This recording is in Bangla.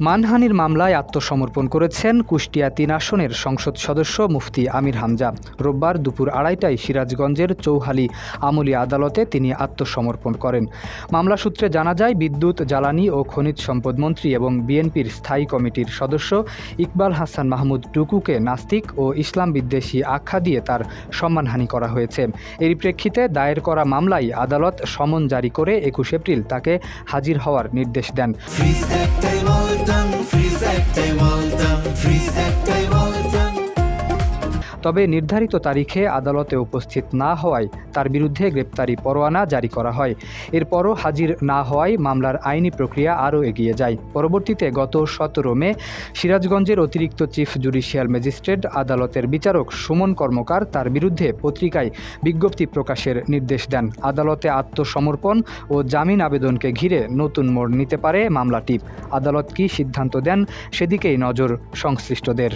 মানহানির মামলায় আত্মসমর্পণ করেছেন কুষ্টিয়া ৩ আসনের সংসদ সদস্য মুফতি আমির হামজা। রোববার দুপুর ২:৩০টায় সিরাজগঞ্জের চৌহালি আমলি আদালতে তিনি আত্মসমর্পণ করেন। মামলা সূত্রে জানা যায়, বিদ্যুৎ, জ্বালানি ও খনিজ সম্পদ মন্ত্রী এবং বিএনপির স্থায়ী কমিটির সদস্য ইকবাল হাসান মাহমুদ টুকুকে নাস্তিক ও ইসলাম বিদ্বেষী আখ্যা দিয়ে তার সম্মানহানি করা হয়েছে। এরই প্রেক্ষিতে দায়ের করা মামলায় আদালত সমন জারি করে ২১ এপ্রিল তাকে হাজির হওয়ার নির্দেশ দেন। তবে নির্ধারিত তারিখে আদালতে উপস্থিত না হওয়ায় তার বিরুদ্ধে গ্রেপ্তারি পরোয়ানা জারি করা হয়। এরপরও হাজির না হওয়ায় মামলার আইনি প্রক্রিয়া আরও এগিয়ে যায়। পরবর্তীতে গত ১৭ মে সিরাজগঞ্জের অতিরিক্ত চিফ জুডিশিয়াল ম্যাজিস্ট্রেট আদালতের বিচারক সুমন কর্মকার তার বিরুদ্ধে পত্রিকায় বিজ্ঞপ্তি প্রকাশের নির্দেশ দেন। আদালতে আত্মসমর্পণ ও জামিন আবেদনকে ঘিরে নতুন মোড় নিতে পারে মামলাটি। আদালত কী সিদ্ধান্ত দেন সেদিকেই নজর সংশ্লিষ্টদের।